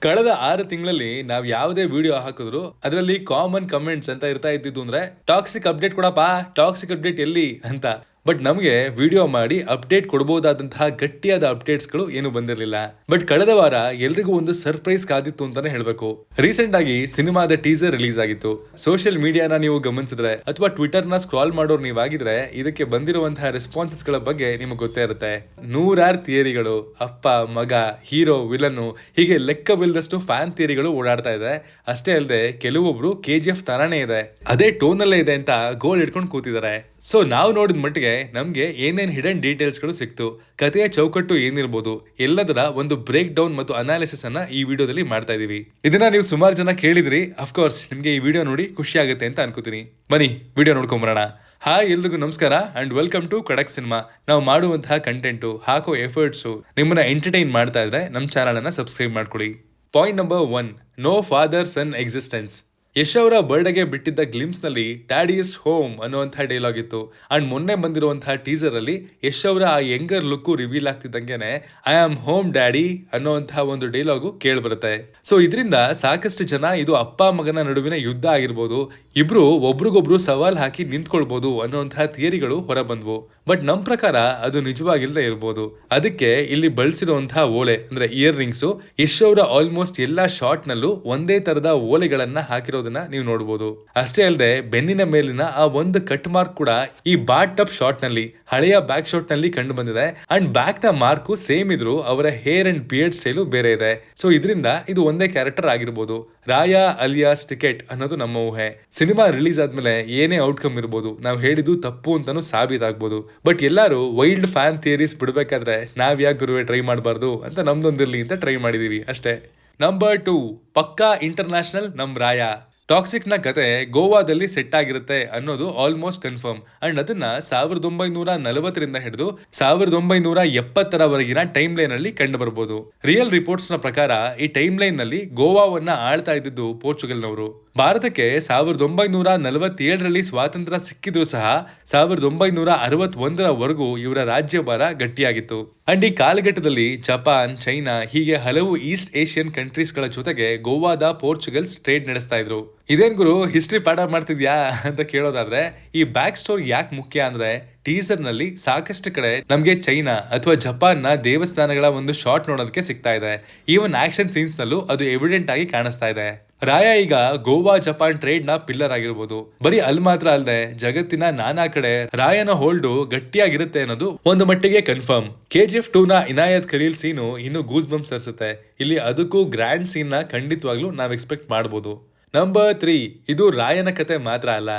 ಕಳೆದ 6 ತಿಂಗಳಲ್ಲಿ ನಾವ್ ಯಾವುದೇ ವಿಡಿಯೋ ಹಾಕಿದ್ರು ಅದರಲ್ಲಿ ಕಾಮನ್ ಕಮೆಂಟ್ಸ್ ಅಂತ ಇರ್ತಾ ಇದ್ದಿದ್ದು ಅಂದ್ರೆ ಟಾಕ್ಸಿಕ್ ಅಪ್ಡೇಟ್ ಕೊಡಪ್ಪ, ಟಾಕ್ಸಿಕ್ ಅಪ್ಡೇಟ್ ಎಲ್ಲಿ ಅಂತ. ಬಟ್ ನಮಗೆ ವಿಡಿಯೋ ಮಾಡಿ ಅಪ್ಡೇಟ್ ಕೊಡಬಹುದಾದಂತಹ ಗಟ್ಟಿಯಾದ ಅಪ್ಡೇಟ್ಸ್ ಗಳು ಏನು ಬಂದಿರಲಿಲ್ಲ. ಬಟ್ ಕಳೆದ ವಾರ ಎಲ್ರಿಗೂ ಒಂದು ಸರ್ಪ್ರೈಸ್ ಕಾದಿತ್ತು ಅಂತಾನೆ ಹೇಳ್ಬೇಕು. ರೀಸೆಂಟ್ ಆಗಿ ಸಿನಿಮಾದ ಟೀಸರ್ ರಿಲೀಸ್ ಆಗಿತ್ತು. ಸೋಷಿಯಲ್ ಮೀಡಿಯಾನ ನೀವು ಗಮನಿಸಿದ್ರೆ ಅಥವಾ ಟ್ವಿಟರ್ ನ ಸ್ಕ್ರಾಲ್ ಮಾಡೋರು ನೀವಾಗಿದ್ರೆ ಇದಕ್ಕೆ ಬಂದಿರುವಂತಹ ರೆಸ್ಪಾನ್ಸಸ್ ಗಳ ಬಗ್ಗೆ ನಿಮಗೆ ಗೊತ್ತೇ ಇರುತ್ತೆ. ನೂರಾರು ಥಿಯರಿಗಳು, ಅಪ್ಪ ಮಗ, ಹೀರೋ ವಿಲನ್, ಹೀಗೆ ಲೆಕ್ಕವಿಲ್ಲದಷ್ಟು ಫ್ಯಾನ್ ಥಿಯರಿಗಳು ಓಡಾಡ್ತಾ ಇದೆ. ಅಷ್ಟೇ ಅಲ್ಲದೆ ಕೆಲವೊಬ್ರು KGF ತರಾನೇ ಇದೆ, ಅದೇ ಟೋನ್ ಅಲ್ಲೇ ಇದೆ ಅಂತ ಗೋಲ್ ಇಟ್ಕೊಂಡು ಕೂತಿದ್ದಾರೆ. ಸೊ ನಾವು ನೋಡಿದ ಮಟ್ಟಿಗೆ ನಮ್ಗೆ ಏನೇನ್ ಹಿಡನ್ ಡೀಟೇಲ್ಸ್ ಗಳು ಸಿಕ್ತು, ಕಥೆಯ ಚೌಕಟ್ಟು ಏನಿರ್ಬೋದು, ಎಲ್ಲದರ ಒಂದು ಬ್ರೇಕ್ ಡೌನ್ ಮತ್ತು ಅನಾಲಿಸಿಸ್ ಅನ್ನ ಈ ವಿಡಿಯೋದಲ್ಲಿ ಮಾಡ್ತಾ ಇದೀವಿ. ಇದನ್ನ ನೀವು ಸುಮಾರು ಜನ ಕೇಳಿದ್ರಿ. ಅಫ್ಕೋರ್ಸ್ ನಿಮ್ಗೆ ಈ ವಿಡಿಯೋ ನೋಡಿ ಖುಷಿ ಆಗುತ್ತೆ ಅಂತ ಅನ್ಕೋತೀನಿ. ಬನ್ನಿ ವಿಡಿಯೋ ನೋಡ್ಕೊಂಬರೋಣ. ಹಾಯ್, ಎಲ್ರಿಗೂ ನಮಸ್ಕಾರ ಅಂಡ್ ವೆಲ್ಕಮ್ ಟು ಖಡಕ್ ಸಿನಿಮಾ. ನಾವು ಮಾಡುವಂತಹ ಕಂಟೆಂಟು, ಹಾಕೋ ಎಫರ್ಟ್ಸು ನಿಮ್ಮನ್ನ ಎಂಟರ್ಟೈನ್ ಮಾಡ್ತಾ ಇದ್ರೆ ನಮ್ಮ ಚಾನಲ್ ಅನ್ನ ಸಬ್ಸ್ಕ್ರೈಬ್ ಮಾಡ್ಕೊಳ್ಳಿ. Point number 1, no father son existence. Yash ಅವರ ಬರ್ಡೇಗೆ ಬಿಟ್ಟಿದ್ದ ಗ್ಲಿಮ್ಸ್ ನಲ್ಲಿ ಡ್ಯಾಡಿ ಇಸ್ ಹೋಮ್ ಅನ್ನುವಂತಹ ಡೈಲಾಗ್ ಇತ್ತು. ಅಂಡ್ ಮೊನ್ನೆ ಬಂದಿರುವಂತಹ ಟೀಸರ್ ಅಲ್ಲಿ ಯಶ್ ಅವರ ಆ ಯಂಗರ್ ಲುಕ್ ರಿವೀಲ್ ಆಗ್ತಿದ್ದಂಗೆನೆ ಐ ಆಮ್ ಹೋಮ್ ಡ್ಯಾಡಿ ಅನ್ನುವಂತಹ ಒಂದು ಡೈಲಾಗು ಕೇಳಿ ಬರುತ್ತೆ. ಸೊ ಇದರಿಂದ ಸಾಕಷ್ಟು ಜನ ಇದು ಅಪ್ಪ ಮಗನ ನಡುವಿನ ಯುದ್ಧ ಆಗಿರ್ಬೋದು, ಇಬ್ರು ಒಬ್ರಿಗೊಬ್ರು ಸವಾಲ್ ಹಾಕಿ ನಿಂತ್ಕೊಳ್ಬಹುದು ಅನ್ನುವಂತಹ ಥಿಯರಿಗಳು ಹೊರ ಬಂದ್ವು. ಬಟ್ ನಮ್ ಪ್ರಕಾರ ಅದು ನಿಜವಾಗಿಲ್ಲದೆ ಇರ್ಬೋದು. ಅದಕ್ಕೆ ಇಲ್ಲಿ ಬಳಸಿರುವಂತಹ ಓಲೆ ಅಂದ್ರೆ ಇಯರ್ ರಿಂಗ್ಸ್, ಯಶ್ ಅವರ ಆಲ್ಮೋಸ್ಟ್ ಎಲ್ಲಾ ಶಾಟ್ ನಲ್ಲೂ ಒಂದೇ ತರದ ಓಲೆಗಳನ್ನ ಹಾಕಿರೋ ನೀವು ನೋಡಬಹುದು. ಅಷ್ಟೇ ಅಲ್ಲದೆ ಬೆನ್ನಿನ ಮೇಲಿನ ಆ ಒಂದು ಕಟ್ ಮಾರ್ಕ್ ಕೂಡ ಈ ಬಾಟ್ ಅಪ್ ಶಾಟ್ ನಲ್ಲಿ, ಹಳೆಯ ಬ್ಯಾಕ್ ಶಾಟ್ ನಲ್ಲಿ ಕಂಡು ಬಂದಿದೆ. ಅಂಡ್ ಬ್ಯಾಕ್ ನ ಮಾರ್ಕು ಸೇಮ್ ಇದ್ರು ಅವರ ಹೇರ್ ಅಂಡ್ ಬಿಯರ್ಡ್ ಸ್ಟೈಲು ಬೇರೆ ಇದೆ. ಸೊ ಇದರಿಂದ ಇದು ಒಂದೇ ಕ್ಯಾರೆಕ್ಟರ್ ಆಗಿರ್ಬೋದು. ರಾಯಾ ಅಲಿಯಾಸ್ ಟಿಕೆಟ್ ಅನ್ನೋದು ನಮ್ಮ ಊಹೆ. ಸಿನಿಮಾ ರಿಲೀಸ್ ಆದ್ಮೇಲೆ ಏನೇ ಔಟ್ಕಮ್ ಇರ್ಬೋದು, ನಾವು ಹೇಳಿದ್ದು ತಪ್ಪು ಅಂತಾನು ಸಾಬೀತಾಗ್ಬೋದು. ಬಟ್ ಎಲ್ಲಾರು ವೈಲ್ಡ್ ಫ್ಯಾನ್ ಥಿಯರೀಸ್ ಬಿಡ್ಬೇಕಾದ್ರೆ ನಾವ್ ಯಾಕೆ ಗುರುವೆ ಟ್ರೈ ಮಾಡಬಾರ್ದು ಅಂತ ನಮ್ದೊಂದಿರ್ಲಿ ಅಂತ ಟ್ರೈ ಮಾಡಿದೀವಿ ಅಷ್ಟೇ. ನಂಬರ್ 2, ಪಕ್ಕಾ ಇಂಟರ್ನ್ಯಾಷನಲ್ ನಮ್ ರಾಯಾ. ಟಾಕ್ಸಿಕ್ ನ ಕತೆ ಗೋವಾದಲ್ಲಿ ಸೆಟ್ ಆಗಿರುತ್ತೆ ಅನ್ನೋದು ಆಲ್ಮೋಸ್ಟ್ ಕನ್ಫರ್ಮ್. ಅಂಡ್ ಅದನ್ನ 1940ರಿಂದ ಹಿಡಿದು 1970ರವರೆಗಿನ ಟೈಮ್ ಲೈನ್ ಅಲ್ಲಿ ಕಂಡು ಬರಬಹುದು. ರಿಯಲ್ ರಿಪೋರ್ಟ್ಸ್ ನ ಪ್ರಕಾರ ಈ ಟೈಮ್ ಲೈನ್ ನಲ್ಲಿ ಗೋವಾವನ್ನ ಆಳ್ತಾ ಇದ್ದಿದ್ದು ಪೋರ್ಚುಗಲ್ನವರು. ಭಾರತಕ್ಕೆ 1947ರಲ್ಲಿ ಸ್ವಾತಂತ್ರ್ಯ ಸಿಕ್ಕಿದ್ರು ಸಹ 1961ರವರೆಗೂ ಇವರ ರಾಜ್ಯಭಾರ ಗಟ್ಟಿಯಾಗಿತ್ತು. ಅಂಡ್ ಈ ಕಾಲಘಟ್ಟದಲ್ಲಿ ಜಪಾನ್, ಚೈನಾ ಹೀಗೆ ಹಲವು ಈಸ್ಟ್ ಏಷ್ಯನ್ ಕಂಟ್ರೀಸ್ ಗಳ ಜೊತೆಗೆ ಗೋವಾದ ಪೋರ್ಚುಗಲ್ಸ್ ಟ್ರೇಡ್ ನಡೆಸ್ತಾ ಇದ್ರು. ಇದೇನ್ ಗುರು ಹಿಸ್ಟ್ರಿ ಪಾಠ ಮಾಡ್ತಿದ್ಯಾ ಅಂತ ಕೇಳೋದಾದ್ರೆ, ಈ ಬ್ಯಾಕ್ ಸ್ಟೋರಿ ಯಾಕೆ ಮುಖ್ಯ ಅಂದ್ರೆ ಟೀಸರ್ ನಲ್ಲಿ ಸಾಕಷ್ಟು ಕಡೆ ನಮ್ಗೆ ಚೈನಾ ಅಥವಾ ಜಪಾನ್ ನ ದೇವಸ್ಥಾನಗಳ ಒಂದು ಶಾಟ್ ನೋಡೋದಕ್ಕೆ ಸಿಗ್ತಾ ಇದೆ. ಈವನ್ ಆಕ್ಷನ್ ಸೀನ್ಸ್ ನಲ್ಲೂ ಅದು ಎವಿಡೆಂಟ್ ಆಗಿ ಕಾಣಿಸ್ತಾ ಇದೆ. ರಾಯಾ ಈಗ ಗೋವಾ ಜಪಾನ್ ಟ್ರೇಡ್ ನ ಪಿಲ್ಲರ್ ಆಗಿರ್ಬೋದು. ಬರೀ ಅಲ್ಲಿ ಮಾತ್ರ ಅಲ್ಲದೆ ಜಗತ್ತಿನ ನಾನಾ ಕಡೆ ರಾಯನ ಹೋಲ್ಡು ಗಟ್ಟಿಯಾಗಿರುತ್ತೆ ಅನ್ನೋದು ಒಂದು ಮಟ್ಟಿಗೆ ಕನ್ಫರ್ಮ್. KGF 2 ನ ಇನಾಯತ್ ಖಲೀಲ್ ಸೀನು ಇನ್ನು ಗೂಸ್ ಬಂಪ್ಸ್ ತರಿಸುತ್ತೆ. ಇಲ್ಲಿ ಅದಕ್ಕೂ ಗ್ರ್ಯಾಂಡ್ ಸೀನ್ ನ ಖಂಡಿತವಾಗ್ಲೂ ನಾವ್ ಎಕ್ಸ್ಪೆಕ್ಟ್ ಮಾಡಬಹುದು. ನಂಬರ್ 3, ಇದು ರಾಯನ ಕತೆ ಮಾತ್ರ ಅಲ್ಲ.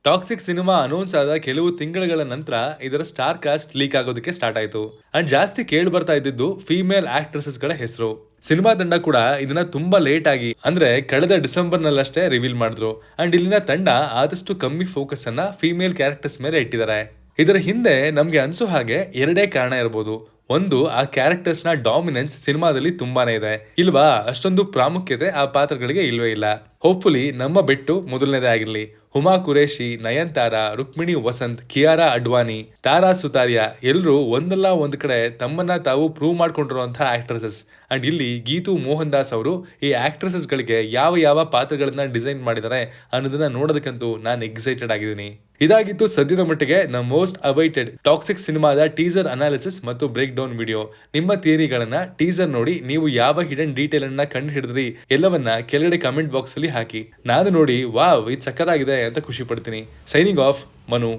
ಟಾಕ್ಸಿಕ್ ಸಿನಿಮಾ ಅನೌನ್ಸ್ ಆದ ಕೆಲವು ತಿಂಗಳುಗಳ ನಂತರ ಇದರ ಸ್ಟಾರ್ ಕಾಸ್ಟ್ ಲೀಕ್ ಆಗೋದಕ್ಕೆ ಸ್ಟಾರ್ಟ್ ಆಯ್ತು. ಅಂಡ್ ಜಾಸ್ತಿ ಕೇಳಿ ಬರ್ತಾ ಇದ್ದಿದ್ದು ಫೀಮೇಲ್ ಆಕ್ಟ್ರೆಸಸ್ ಗಳ ಹೆಸರು. ಸಿನಿಮಾ ತಂಡ ಕೂಡ ಇದನ್ನ ತುಂಬಾ ಲೇಟ್ ಆಗಿ ಅಂದ್ರೆ ಕಳೆದ ಡಿಸೆಂಬರ್ ನಲ್ಲಷ್ಟೇ ರಿವೀಲ್ ಮಾಡಿದ್ರು. ಅಂಡ್ ಇಲ್ಲಿನ ತಂಡ ಆದಷ್ಟು ಕಮ್ಮಿ ಫೋಕಸ್ ಅನ್ನ ಫೀಮೇಲ್ ಕ್ಯಾರೆಕ್ಟರ್ಸ್ ಮೇಲೆ ಇಟ್ಟಿದ್ದಾರೆ. ಇದರ ಹಿಂದೆ ನಮ್ಗೆ ಅನ್ಸೋ ಹಾಗೆ ಎರಡೇ ಕಾರಣ ಇರಬಹುದು. ಒಂದು, ಆ ಕ್ಯಾರೆಕ್ಟರ್ಸ್ ನ ಡಾಮಿನೆನ್ಸ್ ಸಿನಿಮಾದಲ್ಲಿ ತುಂಬಾನೇ ಇದೆ. ಇಲ್ವಾ, ಅಷ್ಟೊಂದು ಪ್ರಾಮುಖ್ಯತೆ ಆ ಪಾತ್ರಗಳಿಗೆ ಇಲ್ವೇ ಇಲ್ಲ. ಹೋಪ್ಫುಲಿ ನಮ್ಮ ಬೆಟ್ಟು ಮೊದಲನೇದೇ ಆಗಿರ್ಲಿ. ಹುಮಾ ಕುರೇಶಿ, ನಯನ್ತಾರಾ, ರುಕ್ಮಿಣಿ ವಸಂತ್, ಕಿಯಾರಾ ಅಡ್ವಾನಿ, ತಾರಾ ಸುತಾರಿಯಾ ಎಲ್ಲರೂ ಒಂದಲ್ಲ ಒಂದು ಕಡೆ ತಮ್ಮನ್ನ ತಾವು ಪ್ರೂವ್ ಮಾಡ್ಕೊಂಡಿರುವಂತಹ ಆಕ್ಟ್ರೆಸಸ್. ಅಂಡ್ ಇಲ್ಲಿ ಗೀತು ಮೋಹನ್ ದಾಸ್ ಅವರು ಈ ಆಕ್ಟ್ರೆಸಸ್ ಗಳಿಗೆ ಯಾವ ಯಾವ ಪಾತ್ರಗಳನ್ನ ಡಿಸೈನ್ ಮಾಡಿದ್ದಾರೆ ಅನ್ನೋದನ್ನ ನೋಡೋದಕ್ಕಂತೂ ನಾನು ಎಕ್ಸೈಟೆಡ್ ಆಗಿದ್ದೀನಿ. ಇದಾಗಿತ್ತು ಸದ್ಯದ ಮಟ್ಟಿಗೆ ನ ಮೋಸ್ಟ್ ಅವೈಟೆಡ್ ಟಾಕ್ಸಿಕ್ ಸಿನಿಮಾದ ಟೀಸರ್ ಅನಾಲಿಸಿಸ್ ಮತ್ತು ಬ್ರೇಕ್ ಡೌನ್ ವಿಡಿಯೋ. ನಿಮ್ಮ ಥಿಯರಿಗಳನ್ನ ಟೀಸರ್ ನೋಡಿ ನೀವು ಯಾವ ಹಿಡನ್ ಡೀಟೇಲ್ ಅನ್ನ ಕಂಡು ಹಿಡಿದ್ರಿ ಎಲ್ಲವನ್ನ ಕೆಳಗಡೆ ಕಮೆಂಟ್ ಬಾಕ್ಸ್ ಅಲ್ಲಿ ಹಾಕಿ. ನಾನು ನೋಡಿ ವಾವ್ ಇದು ಸಕ್ಕತ್ತಾಗಿದೆ ಅಂತ ಖುಷಿ ಪಡ್ತೀನಿ. Signing off, Manu.